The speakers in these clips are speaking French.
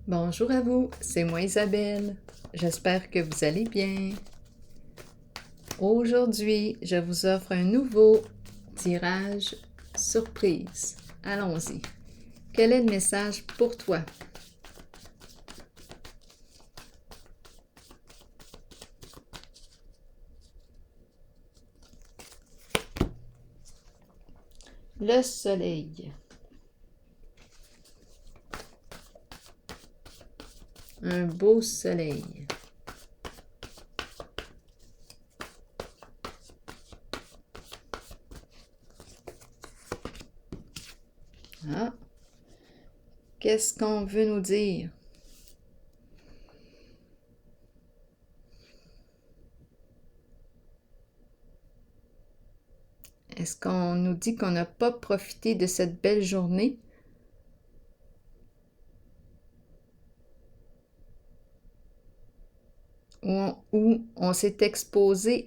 Bonjour à vous, c'est moi Isabelle. J'espère que vous allez bien. Aujourd'hui, je vous offre un nouveau tirage surprise. Allons-y. Quel est le message pour toi? Le soleil. Un beau soleil. Ah, qu'est-ce qu'on veut nous dire? Est-ce qu'on nous dit qu'on n'a pas profité de cette belle journée? Ou on s'est exposé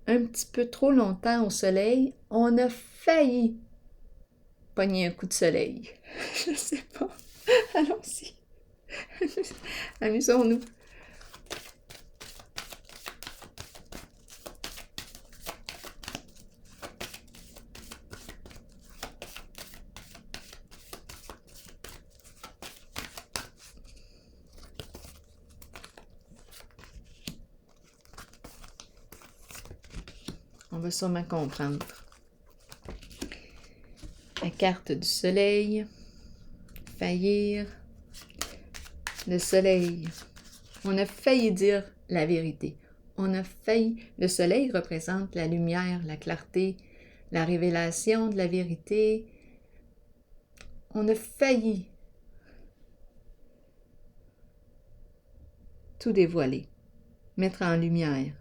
un petit peu trop longtemps au soleil, on a failli pogner un coup de soleil. Je sais pas. Allons-y. Amusons-nous. On va sûrement comprendre. La carte du soleil, faillir, le soleil. On a failli dire la vérité. On a failli. Le soleil représente la lumière, la clarté, la révélation de la vérité. On a failli tout dévoiler, mettre en lumière.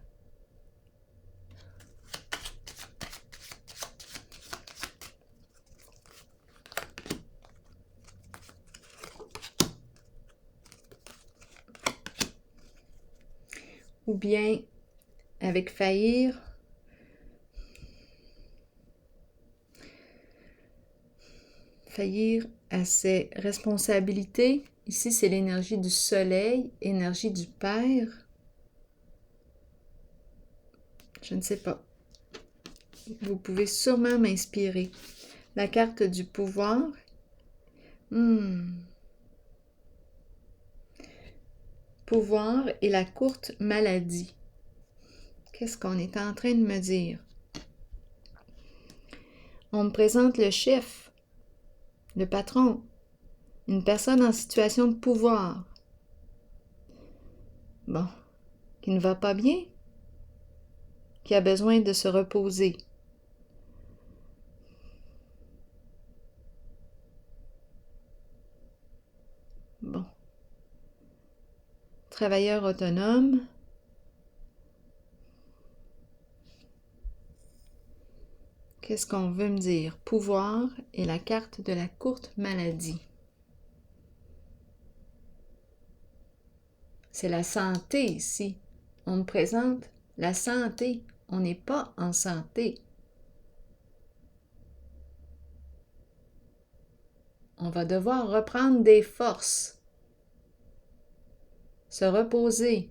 Ou bien, avec faillir, à ses responsabilités. Ici, c'est l'énergie du soleil, énergie du Père. Je ne sais pas. Vous pouvez sûrement m'inspirer. La carte du pouvoir. Pouvoir et la courte maladie. Qu'est-ce qu'on est en train de me dire? On me présente le chef, le patron, une personne en situation de pouvoir. Bon, qui ne va pas bien, qui a besoin de se reposer. Bon. Travailleur autonome. Qu'est-ce qu'on veut me dire? Pouvoir et la carte de la courte maladie. C'est la santé ici. On me présente la santé. On n'est pas en santé. On va devoir reprendre des forces. Se reposer.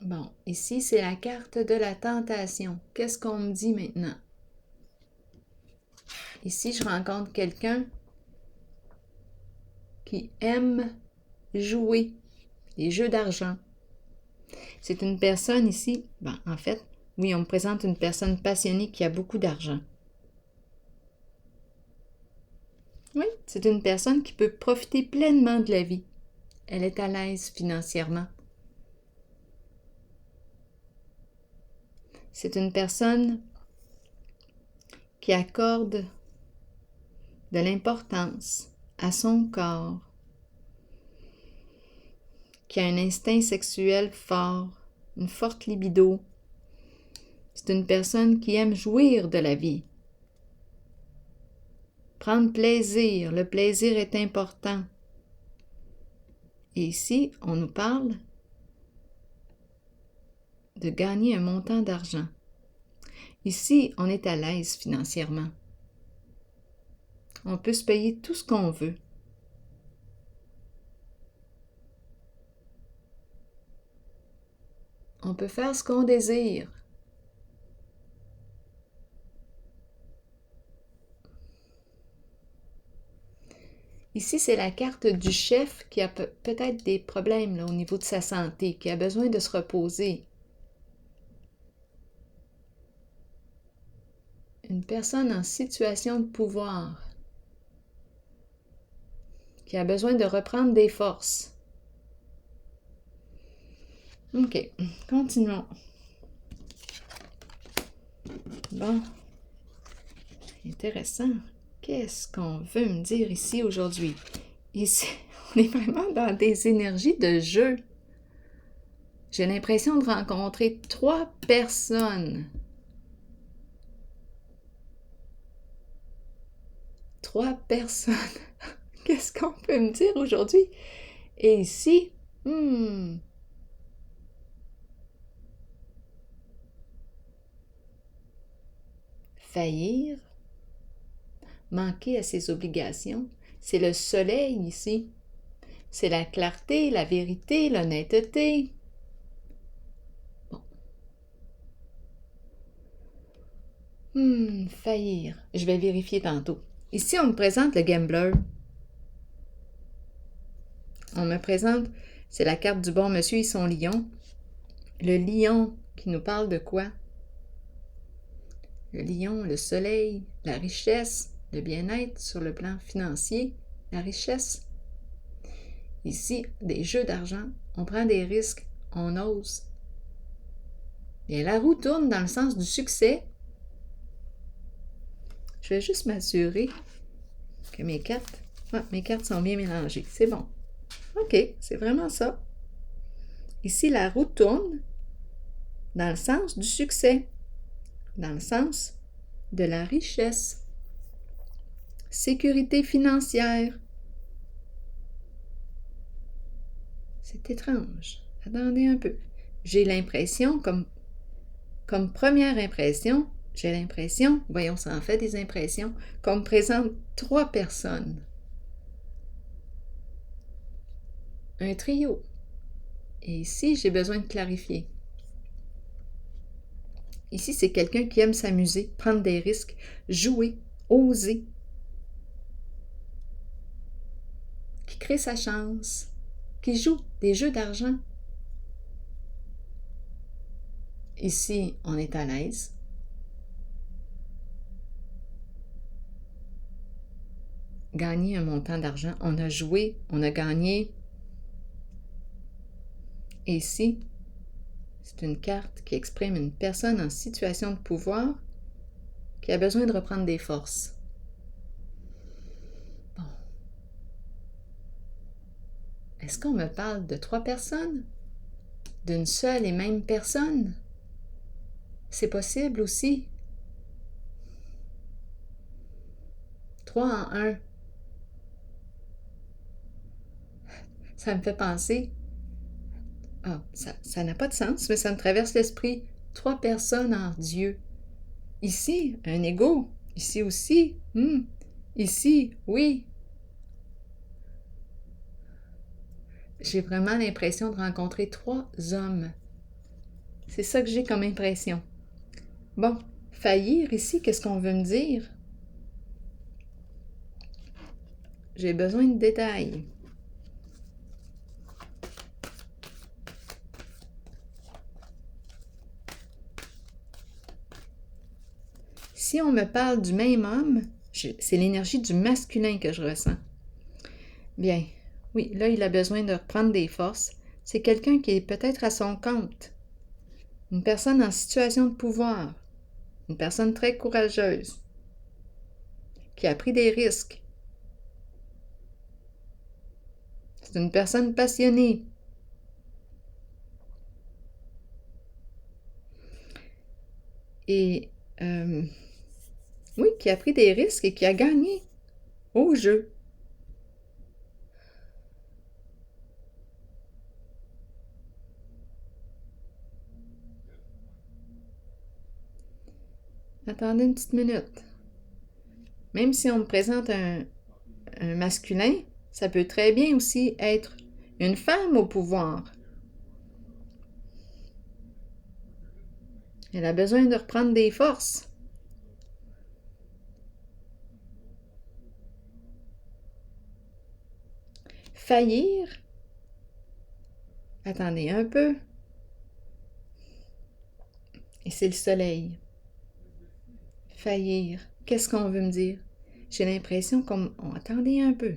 Bon, ici, c'est la carte de la tentation. Qu'est-ce qu'on me dit maintenant? Ici, je rencontre quelqu'un qui aime jouer les jeux d'argent. C'est une personne ici, en fait, oui, on me présente une personne passionnée qui a beaucoup d'argent. Oui, c'est une personne qui peut profiter pleinement de la vie. Elle est à l'aise financièrement. C'est une personne qui accorde de l'importance à son corps, qui a un instinct sexuel fort, une forte libido. C'est une personne qui aime jouir de la vie. Prendre plaisir, le plaisir est important. Et ici, on nous parle de gagner un montant d'argent. Ici, on est à l'aise financièrement. On peut se payer tout ce qu'on veut. On peut faire ce qu'on désire. Ici, c'est la carte du chef qui a peut-être des problèmes là, au niveau de sa santé, qui a besoin de se reposer. Une personne en situation de pouvoir qui a besoin de reprendre des forces. OK, continuons. Bon, intéressant. Qu'est-ce qu'on veut me dire ici aujourd'hui? Ici, on est vraiment dans des énergies de jeu. J'ai l'impression de rencontrer 3 personnes. 3 personnes. Qu'est-ce qu'on peut me dire aujourd'hui? Et ici, faillir, manquer à ses obligations. C'est le soleil ici. C'est la clarté, la vérité, l'honnêteté. Bon. Faillir. Je vais vérifier tantôt. Ici, on me présente le gambler. On me présente, c'est la carte du bon monsieur et son lion. Le lion qui nous parle de quoi? Le lion, le soleil, la richesse, le bien-être sur le plan financier, la richesse. Ici, des jeux d'argent, on prend des risques, on ose. Bien, la roue tourne dans le sens du succès. Je vais juste m'assurer que mes cartes sont bien mélangées. C'est bon. OK, c'est vraiment ça. Ici, la roue tourne dans le sens du succès, dans le sens de la richesse. Sécurité financière. C'est étrange. Attendez un peu. J'ai l'impression, comme première impression, j'ai l'impression, voyons, ça en fait des impressions, qu'on me présente 3 personnes. Un trio. Et ici, j'ai besoin de clarifier. Ici, c'est quelqu'un qui aime s'amuser, prendre des risques, jouer, oser, qui crée sa chance, qui joue des jeux d'argent. Ici, on est à l'aise. Gagner un montant d'argent. On a joué, on a gagné. Et ici, c'est une carte qui exprime une personne en situation de pouvoir qui a besoin de reprendre des forces. Bon. Est-ce qu'on me parle de 3 personnes? D'une seule et même personne? C'est possible aussi. 3 en 1. Ça me fait penser. Ça n'a pas de sens, mais ça me traverse l'esprit. 3 personnes en Dieu. Ici, un ego. Ici aussi. Ici, oui. J'ai vraiment l'impression de rencontrer 3 hommes. C'est ça que j'ai comme impression. Bon, faillir ici, qu'est-ce qu'on veut me dire? J'ai besoin de détails. Si on me parle du même homme, c'est l'énergie du masculin que je ressens. Bien, oui, là, il a besoin de reprendre des forces. C'est quelqu'un qui est peut-être à son compte. Une personne en situation de pouvoir. Une personne très courageuse. Qui a pris des risques. C'est une personne passionnée. Et, oui, qui a pris des risques et qui a gagné au jeu. Attendez une petite minute. Même si on me présente un masculin, ça peut très bien aussi être une femme au pouvoir. Elle a besoin de reprendre des forces. Faillir. Attendez un peu. Et c'est le soleil. Faillir. Qu'est-ce qu'on veut me dire? J'ai l'impression qu'on... attendez un peu.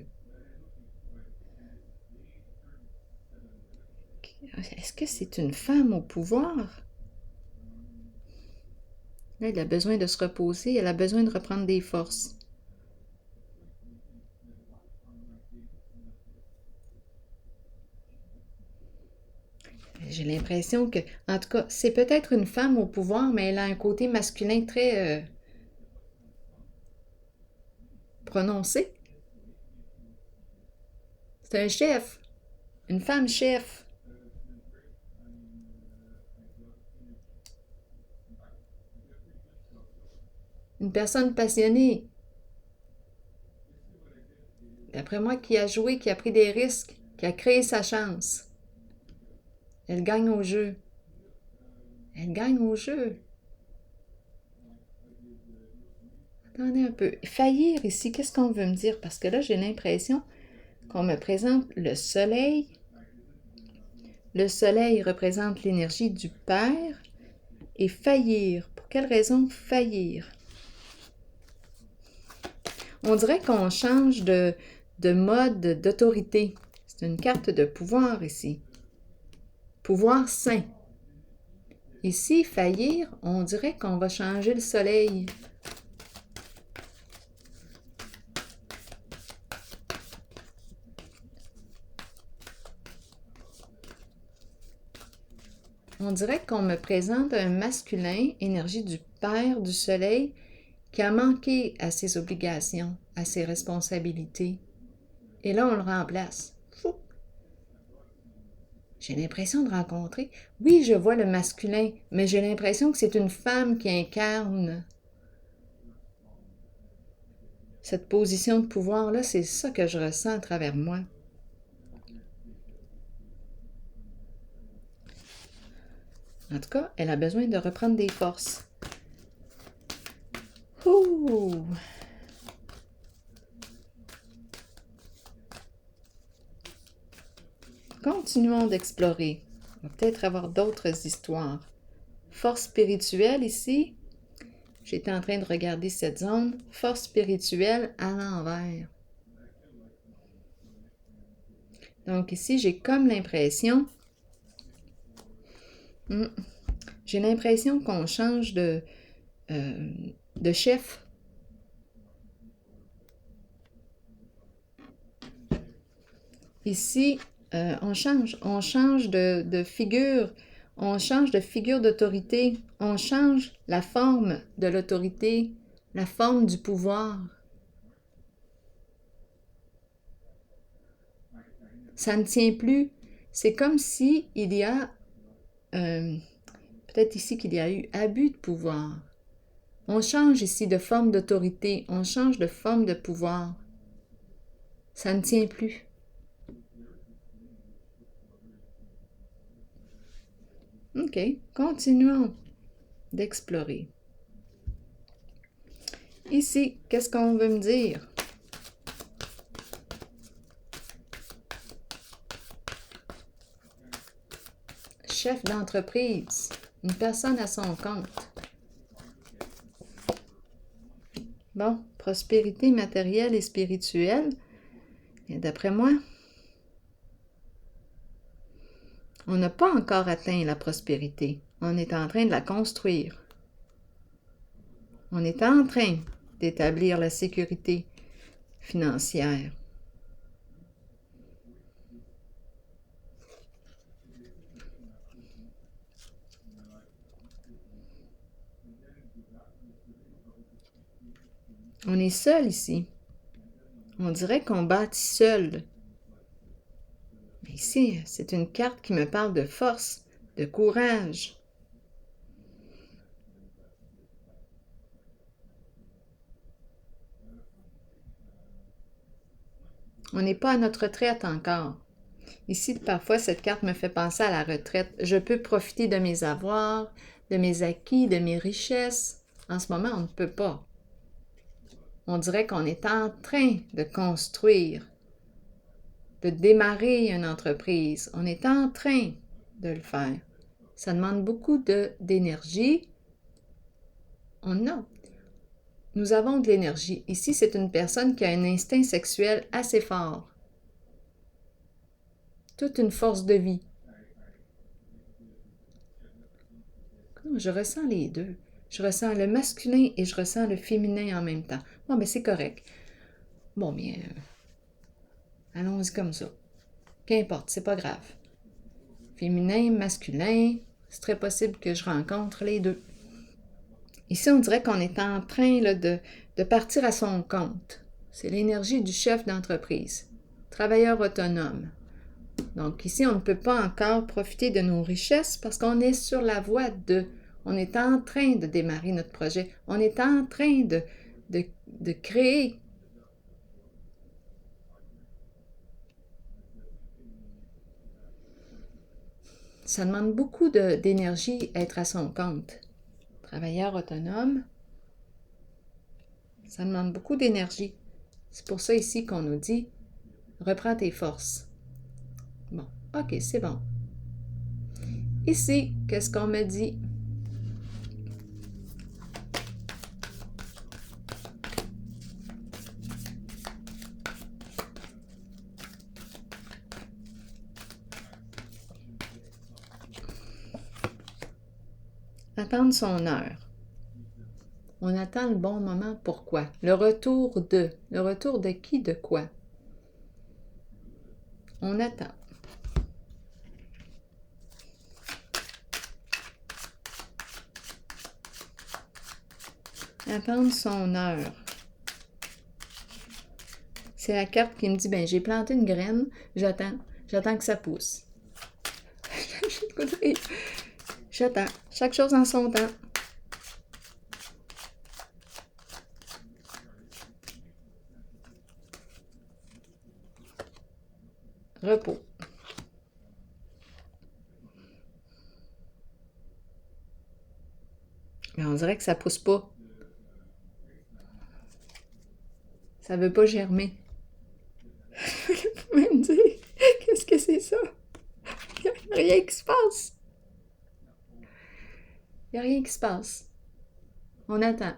Est-ce que c'est une femme au pouvoir? Là, elle a besoin de se reposer, elle a besoin de reprendre des forces. J'ai l'impression que, en tout cas, c'est peut-être une femme au pouvoir, mais elle a un côté masculin très prononcé. C'est un chef, une femme chef. Une personne passionnée. D'après moi, qui a joué, qui a pris des risques, qui a créé sa chance. Elle gagne au jeu. Elle gagne au jeu. Attendez un peu. Faillir ici, qu'est-ce qu'on veut me dire? Parce que là, j'ai l'impression qu'on me présente le soleil. Le soleil représente l'énergie du Père. Et faillir. Pour quelle raison faillir? On dirait qu'on change de mode d'autorité. C'est une carte de pouvoir ici. Pouvoir sain. Ici, faillir, on dirait qu'on va changer le soleil. On dirait qu'on me présente un masculin, énergie du Père, du Soleil, qui a manqué à ses obligations, à ses responsabilités. Et là, on le remplace. Fou! J'ai l'impression de rencontrer... Oui, je vois le masculin, mais j'ai l'impression que c'est une femme qui incarne cette position de pouvoir-là. C'est ça que je ressens à travers moi. En tout cas, elle a besoin de reprendre des forces. Ouh! Continuons d'explorer. On va peut-être avoir d'autres histoires. Force spirituelle ici. J'étais en train de regarder cette zone. Force spirituelle à l'envers. Donc ici, j'ai comme l'impression... j'ai l'impression qu'on change de chef. Ici, on change de figure, on change de figure d'autorité, on change la forme de l'autorité, la forme du pouvoir. Ça ne tient plus. C'est comme si il y a, peut-être ici qu'il y a eu abus de pouvoir. On change ici de forme d'autorité, on change de forme de pouvoir. Ça ne tient plus. OK, continuons d'explorer. Ici, qu'est-ce qu'on veut me dire? Chef d'entreprise, une personne à son compte. Bon, prospérité matérielle et spirituelle. Et d'après moi, on n'a pas encore atteint la prospérité. On est en train de la construire. On est en train d'établir la sécurité financière. On est seul ici. On dirait qu'on bâtit seul. Mais ici, c'est une carte qui me parle de force, de courage. On n'est pas à notre retraite encore. Ici, parfois, cette carte me fait penser à la retraite. Je peux profiter de mes avoirs, de mes acquis, de mes richesses. En ce moment, on ne peut pas. On dirait qu'on est en train de construire, de démarrer une entreprise. On est en train de le faire. Ça demande beaucoup d'énergie. Nous avons de l'énergie. Ici, c'est une personne qui a un instinct sexuel assez fort. Toute une force de vie. Je ressens les deux. Je ressens le masculin et je ressens le féminin en même temps. Bon, ben c'est correct. Bon, bien, allons-y comme ça. Qu'importe, c'est pas grave. Féminin, masculin, c'est très possible que je rencontre les deux. Ici, on dirait qu'on est en train là, de partir à son compte. C'est l'énergie du chef d'entreprise, travailleur autonome. Donc ici, on ne peut pas encore profiter de nos richesses parce qu'on est sur la voie de... On est en train de démarrer notre projet. On est en train de créer. Ça demande beaucoup d'énergie être à son compte. Travailleur autonome, ça demande beaucoup d'énergie. C'est pour ça ici qu'on nous dit, reprends tes forces. Bon, ok, c'est bon. Ici, qu'est-ce qu'on me dit? Attendre son heure. On attend le bon moment. Pourquoi? Le retour de. Le retour de qui, de quoi? On attend. Attendre son heure. C'est la carte qui me dit, ben j'ai planté une graine, j'attends que ça pousse. J'attends. Chaque chose en son temps. Repos. Mais on dirait que ça pousse pas. Ça veut pas germer. Vous pouvez me dire, qu'est-ce que c'est ça? Il n'y a rien qui se passe. Il n'y a rien qui se passe. On attend.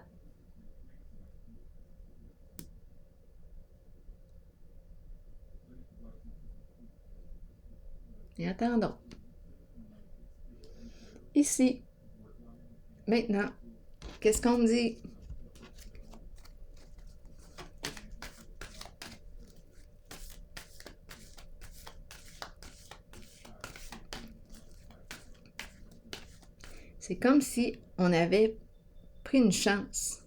Et attendons. Ici. Maintenant. Qu'est-ce qu'on me dit? C'est comme si on avait pris une chance.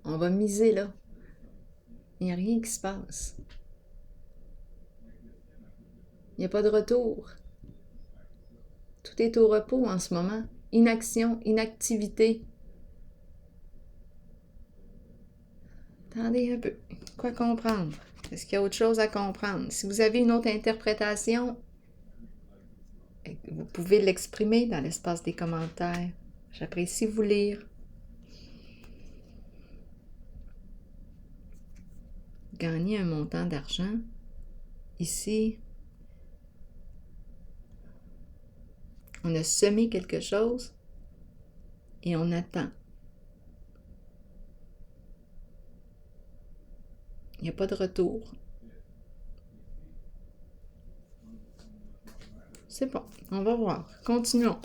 On va miser là. Il n'y a rien qui se passe. Il n'y a pas de retour. Tout est au repos en ce moment. Inaction, inactivité. Attendez un peu. Quoi comprendre? Est-ce qu'il y a autre chose à comprendre? Si vous avez une autre interprétation, vous pouvez l'exprimer dans l'espace des commentaires. J'apprécie vous lire. Gagner un montant d'argent. Ici, on a semé quelque chose et on attend. Il n'y a pas de retour. C'est bon, on va voir. Continuons.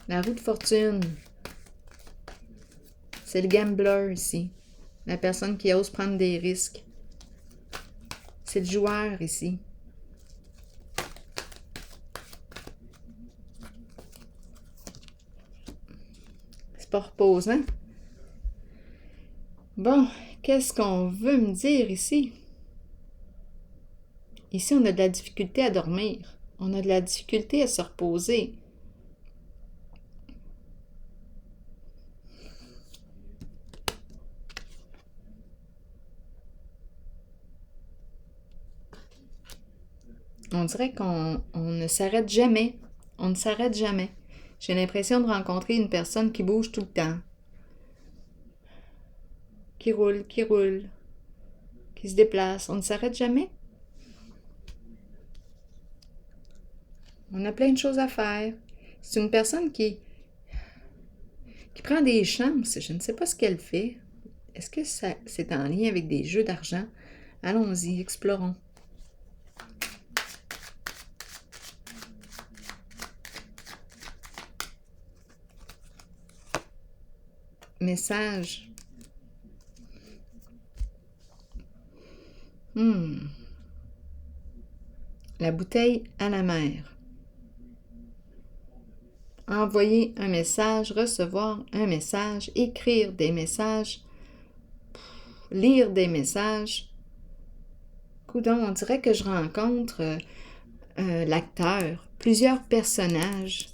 La roue de fortune. C'est le gambler ici. La personne qui ose prendre des risques. C'est le joueur ici. C'est pas reposant. Bon, qu'est-ce qu'on veut me dire ici? Ici, on a de la difficulté à dormir. On a de la difficulté à se reposer. On dirait qu'on ne s'arrête jamais. On ne s'arrête jamais. J'ai l'impression de rencontrer une personne qui bouge tout le temps. Qui roule, qui se déplace. On ne s'arrête jamais. On a plein de choses à faire. C'est une personne qui prend des chances. Je ne sais pas ce qu'elle fait. Est-ce que c'est en lien avec des jeux d'argent? Allons-y, explorons. Message. La bouteille à la mer. Envoyer un message, recevoir un message, écrire des messages, lire des messages. Coudonc, on dirait que je rencontre l'acteur, plusieurs personnages,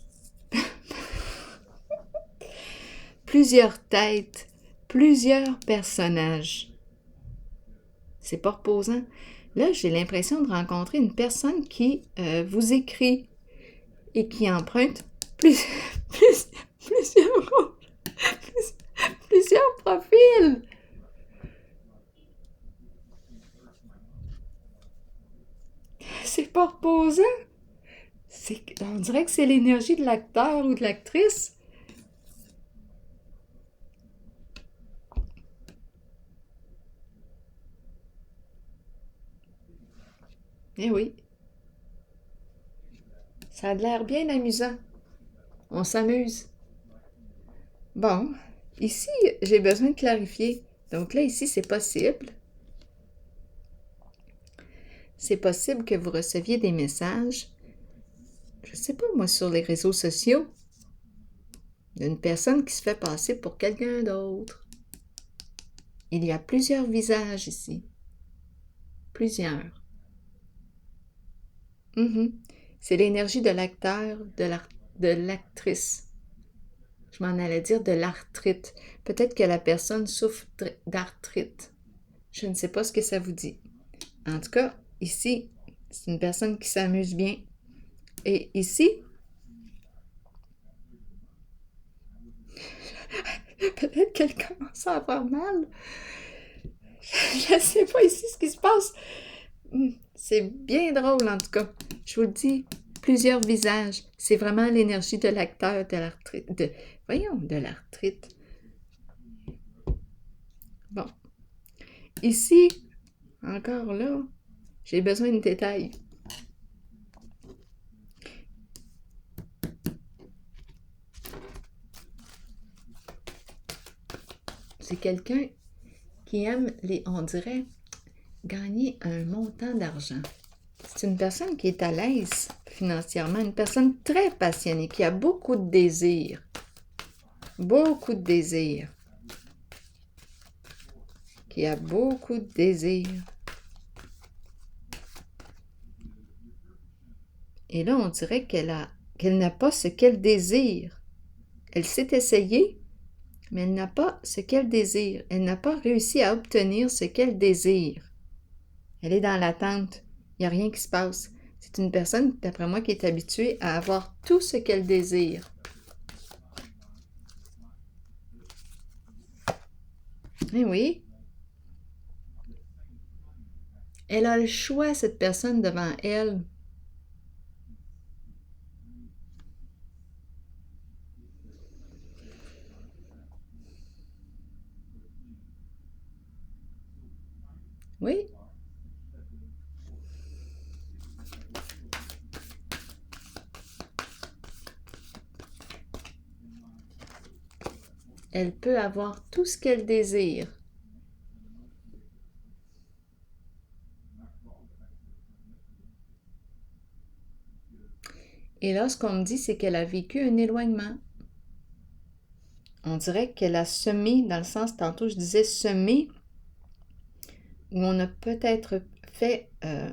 plusieurs têtes, plusieurs personnages. C'est pas reposant. Là, j'ai l'impression de rencontrer une personne qui vous écrit et qui emprunte plusieurs profils. C'est pas reposant. On dirait que c'est l'énergie de l'acteur ou de l'actrice. Eh oui. Ça a l'air bien amusant. On s'amuse. Bon, ici, j'ai besoin de clarifier. Donc là, ici, c'est possible. C'est possible que vous receviez des messages, je sais pas moi, sur les réseaux sociaux, d'une personne qui se fait passer pour quelqu'un d'autre. Il y a plusieurs visages ici. Plusieurs. C'est l'énergie de l'acteur, de l'actrice. Je m'en allais dire de l'arthrite. Peut-être que la personne souffre d'arthrite. Je ne sais pas ce que ça vous dit. En tout cas, ici, c'est une personne qui s'amuse bien. Et ici, peut-être qu'elle commence à avoir mal. Je ne sais pas ici ce qui se passe. C'est bien drôle en tout cas. Je vous le dis, plusieurs visages. C'est vraiment l'énergie de l'acteur, de l'arthrite. De l'arthrite. Bon. Ici, encore là, j'ai besoin de détails. C'est quelqu'un qui aime on dirait, gagner un montant d'argent. C'est une personne qui est à l'aise financièrement, une personne très passionnée, qui a beaucoup de désirs. Beaucoup de désirs. Qui a beaucoup de désirs. Et là, on dirait qu'elle n'a pas ce qu'elle désire. Elle s'est essayée, mais elle n'a pas ce qu'elle désire. Elle n'a pas réussi à obtenir ce qu'elle désire. Elle est dans l'attente. Il n'y a rien qui se passe. C'est une personne, d'après moi, qui est habituée à avoir tout ce qu'elle désire. Eh oui. Elle a le choix, cette personne, devant elle. Oui. Elle peut avoir tout ce qu'elle désire. Et là, ce qu'on me dit, c'est qu'elle a vécu un éloignement. On dirait qu'elle a semé, dans le sens, tantôt je disais semer, où on a peut-être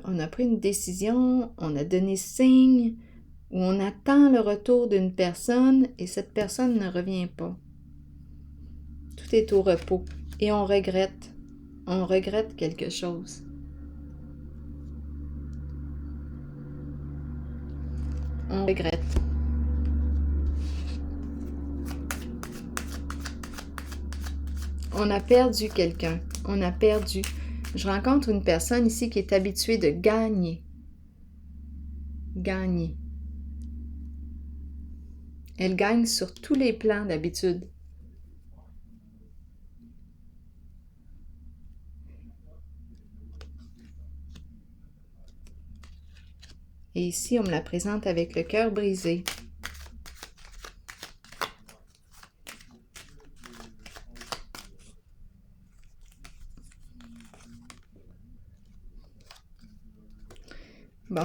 on a pris une décision, on a donné signe, où on attend le retour d'une personne et cette personne ne revient pas. Tout est au repos et on regrette quelque chose. on regrette. On a perdu quelqu'un. On a perdu. Je rencontre une personne ici qui est habituée de gagner. Gagner. Elle gagne sur tous les plans d'habitude. Et ici, on me la présente avec le cœur brisé. Bon,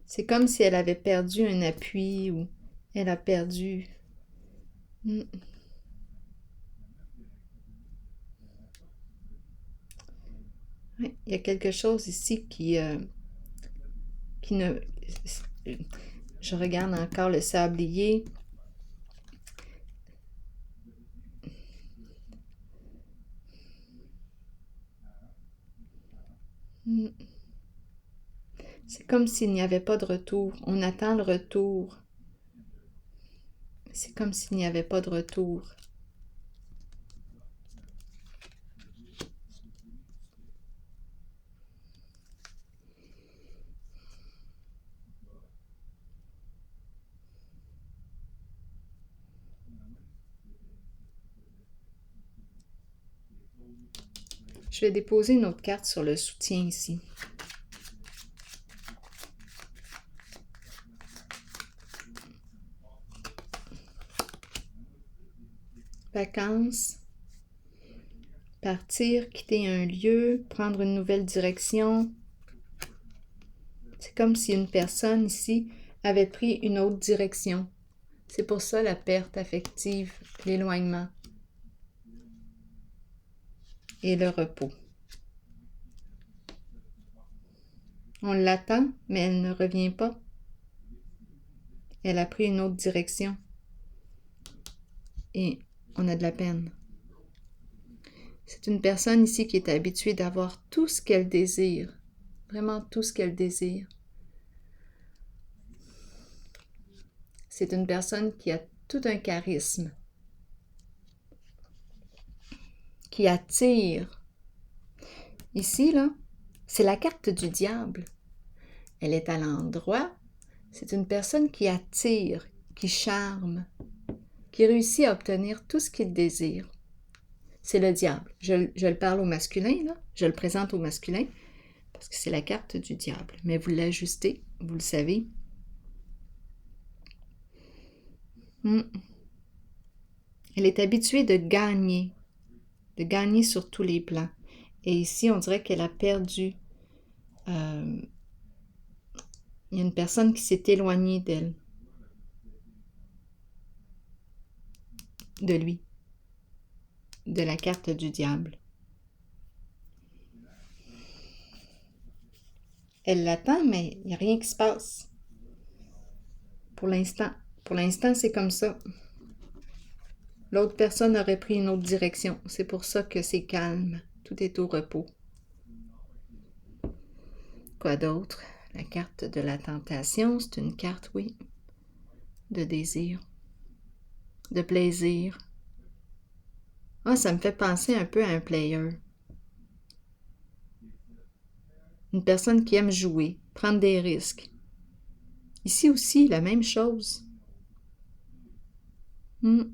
c'est comme si elle avait perdu un appui ou elle a perdu... Oui, il y a quelque chose ici qui ne... Je regarde encore le sablier. C'est comme s'il n'y avait pas de retour. On attend le retour. C'est comme s'il n'y avait pas de retour. Je vais déposer une autre carte sur le soutien ici. Vacances. Partir, quitter un lieu, prendre une nouvelle direction. C'est comme si une personne ici avait pris une autre direction. C'est pour ça la perte affective, l'éloignement et le repos. On l'attend, mais elle ne revient pas. Elle a pris une autre direction. Et on a de la peine. C'est une personne ici qui est habituée d'avoir tout ce qu'elle désire. Vraiment tout ce qu'elle désire. C'est une personne qui a tout un charisme. Qui attire. Ici, là, c'est la carte du diable. Elle est à l'endroit. C'est une personne qui attire, qui charme, qui réussit à obtenir tout ce qu'il désire. C'est le diable. Je le parle au masculin, là. Je le présente au masculin, parce que c'est la carte du diable. Mais vous l'ajustez, vous le savez. Elle est habituée de gagner sur tous les plans. Et ici, on dirait qu'elle a perdu. Il y a une personne qui s'est éloignée d'elle, de lui, de la carte du diable. Elle l'attend, mais il n'y a rien qui se passe. Pour l'instant. Pour l'instant, c'est comme ça. L'autre personne aurait pris une autre direction. C'est pour ça que c'est calme. Tout est au repos. Quoi d'autre? La carte de la tentation, c'est une carte, oui, de désir, de plaisir. Ah, ça me fait penser un peu à un player. Une personne qui aime jouer, prendre des risques. Ici aussi, la même chose. Il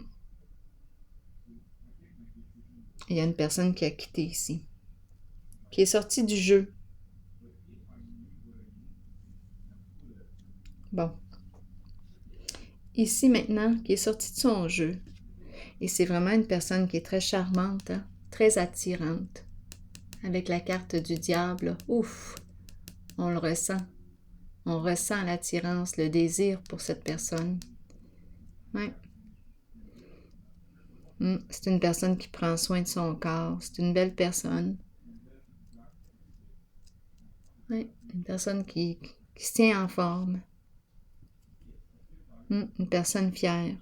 y a une personne qui a quitté ici, qui est sortie du jeu. Bon. Ici maintenant, qui est sortie de son jeu. Et c'est vraiment une personne qui est très charmante, hein? Très attirante. Avec la carte du diable, ouf, on le ressent. On ressent l'attirance, le désir pour cette personne. Ouais. C'est une personne qui prend soin de son corps. C'est une belle personne. Ouais. Une personne qui se tient en forme. Une personne fière.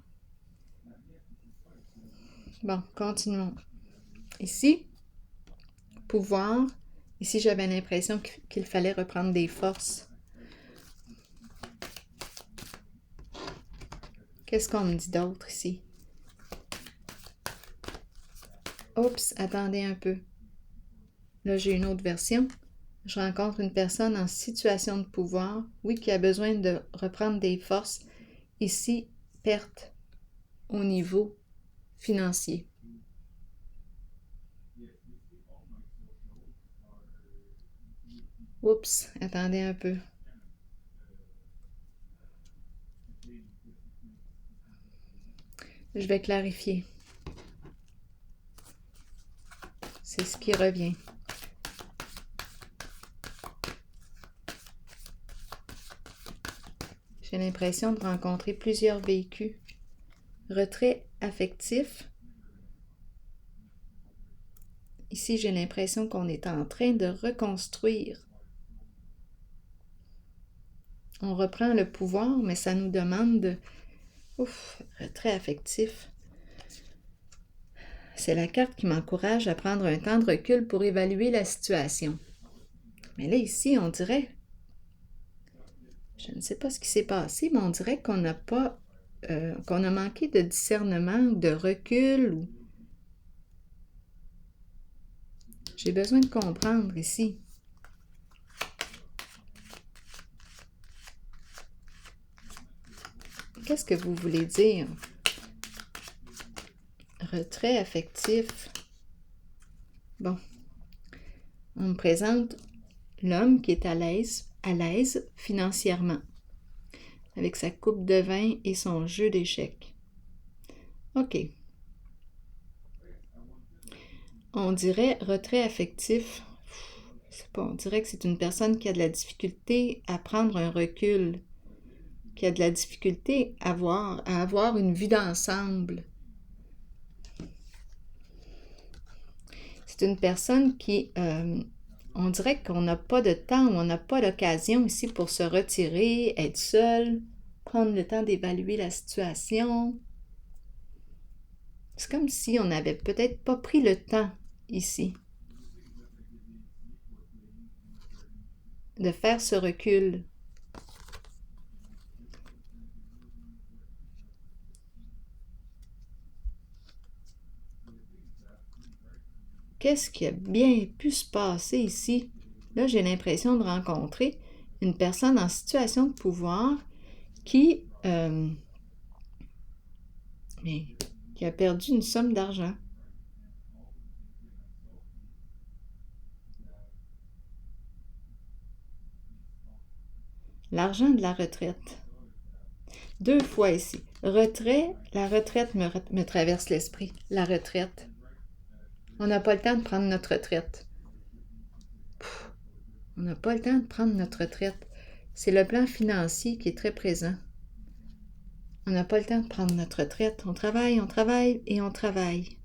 Bon, continuons. Ici, pouvoir. Ici, j'avais l'impression qu'il fallait reprendre des forces. Qu'est-ce qu'on me dit d'autre ici? Oups, attendez un peu. Là, j'ai une autre version. Je rencontre une personne en situation de pouvoir, oui, qui a besoin de reprendre des forces. Ici, perte au niveau financier. Oups, attendez un peu. Je vais clarifier. C'est ce qui revient. J'ai l'impression de rencontrer plusieurs vécus. Retrait affectif. Ici, j'ai l'impression qu'on est en train de reconstruire. On reprend le pouvoir, mais ça nous demande... retrait affectif. C'est la carte qui m'encourage à prendre un temps de recul pour évaluer la situation. Mais là, ici, on dirait... Je ne sais pas ce qui s'est passé, mais on dirait qu'on n'a pas... qu'on a manqué de discernement, de recul. J'ai besoin de comprendre ici. Qu'est-ce que vous voulez dire? Retrait affectif. Bon. On me présente l'homme qui est à l'aise financièrement, avec sa coupe de vin et son jeu d'échecs. OK. On dirait retrait affectif. Je sais pas, on dirait que c'est une personne qui a de la difficulté à prendre un recul, qui a de la difficulté à avoir une vue d'ensemble. C'est une personne qui, on dirait qu'on n'a pas de temps, on n'a pas l'occasion ici pour se retirer, être seul, prendre le temps d'évaluer la situation. C'est comme si on n'avait peut-être pas pris le temps ici de faire ce recul. Qu'est-ce qui a bien pu se passer ici? Là, j'ai l'impression de rencontrer une personne en situation de pouvoir qui a perdu une somme d'argent. L'argent de la retraite. 2 fois ici. Retrait, la retraite me traverse l'esprit. La retraite. On n'a pas le temps de prendre notre retraite. On n'a pas le temps de prendre notre retraite. C'est le plan financier qui est très présent. On n'a pas le temps de prendre notre retraite. On travaille et on travaille.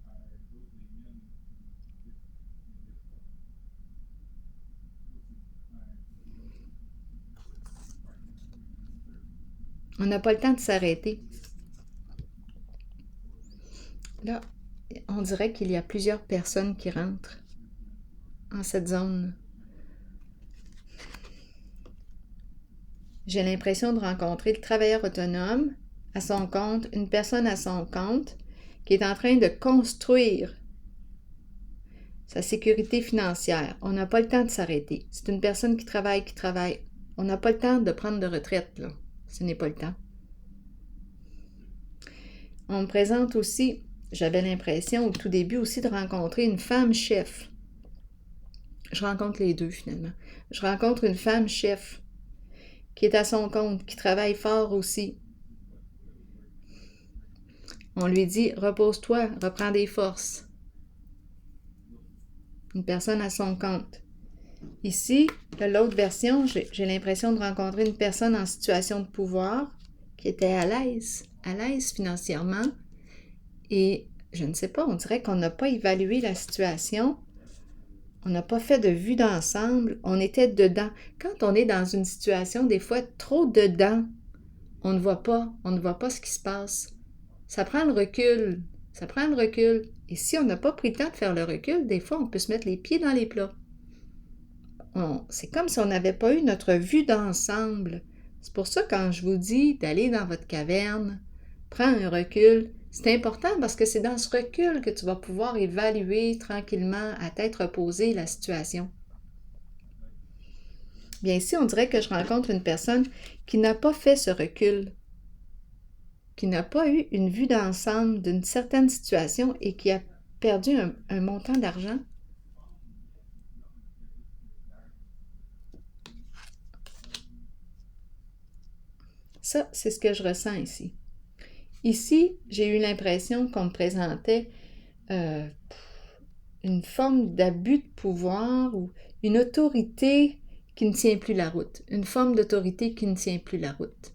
On n'a pas le temps de s'arrêter. Là, on dirait qu'il y a plusieurs personnes qui rentrent en cette zone. J'ai l'impression de rencontrer le travailleur autonome à son compte, une personne à son compte qui est en train de construire sa sécurité financière. On n'a pas le temps de s'arrêter. C'est une personne qui travaille. On n'a pas le temps de prendre de retraite, là. Ce n'est pas le temps. On me présente aussi, j'avais l'impression au tout début aussi de rencontrer une femme chef. Je rencontre les deux finalement. Je rencontre une femme chef qui est à son compte, qui travaille fort aussi. On lui dit, repose-toi, reprends des forces. Une personne à son compte. Ici, de l'autre version, j'ai l'impression de rencontrer une personne en situation de pouvoir qui était à l'aise financièrement. Et je ne sais pas, on dirait qu'on n'a pas évalué la situation. On n'a pas fait de vue d'ensemble. On était dedans. Quand on est dans une situation, des fois, trop dedans, on ne voit pas ce qui se passe. Ça prend le recul. Et si on n'a pas pris le temps de faire le recul, des fois, on peut se mettre les pieds dans les plats. C'est comme si on n'avait pas eu notre vue d'ensemble. C'est pour ça, quand je vous dis d'aller dans votre caverne, Prends un recul. C'est important parce que c'est dans ce recul que tu vas pouvoir évaluer tranquillement, à tête reposée, la situation. Bien ici, on dirait que je rencontre une personne qui n'a pas fait ce recul, qui n'a pas eu une vue d'ensemble d'une certaine situation et qui a perdu un montant d'argent. Ça, c'est ce que je ressens ici. Ici, j'ai eu l'impression qu'on me présentait une forme d'abus de pouvoir ou une autorité qui ne tient plus la route. Une forme d'autorité qui ne tient plus la route.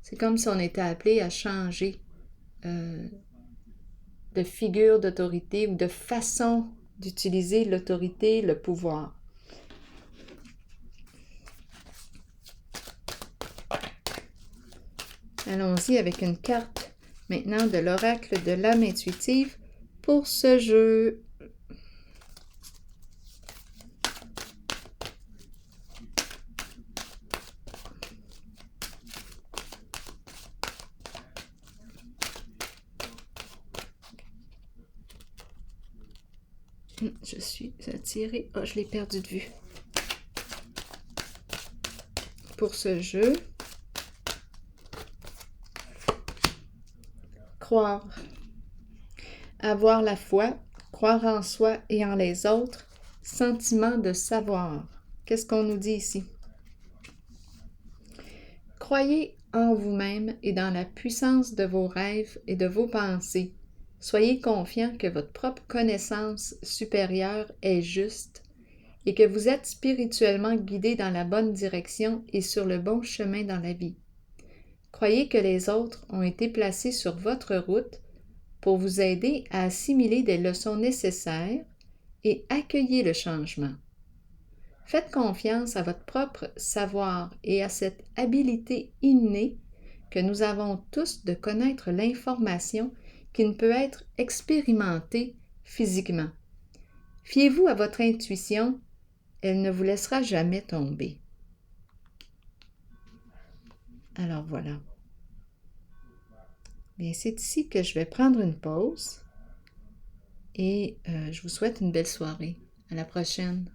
C'est comme si on était appelé à changer de figure d'autorité ou de façon d'utiliser l'autorité, le pouvoir. Allons-y avec une carte maintenant de l'oracle de l'âme intuitive pour ce jeu. Je suis attirée. Oh, je l'ai perdu de vue. Pour ce jeu, croire. Avoir la foi, croire en soi et en les autres, sentiment de savoir. Qu'est-ce qu'on nous dit ici? Croyez en vous-même et dans la puissance de vos rêves et de vos pensées. Soyez confiant que votre propre connaissance supérieure est juste et que vous êtes spirituellement guidé dans la bonne direction et sur le bon chemin dans la vie. Croyez que les autres ont été placés sur votre route pour vous aider à assimiler des leçons nécessaires et accueillez le changement. Faites confiance à votre propre savoir et à cette habileté innée que nous avons tous de connaître l'information qui ne peut être expérimentée physiquement. Fiez-vous à votre intuition, elle ne vous laissera jamais tomber. Alors voilà. Bien, c'est ici que je vais prendre une pause et je vous souhaite une belle soirée. À la prochaine.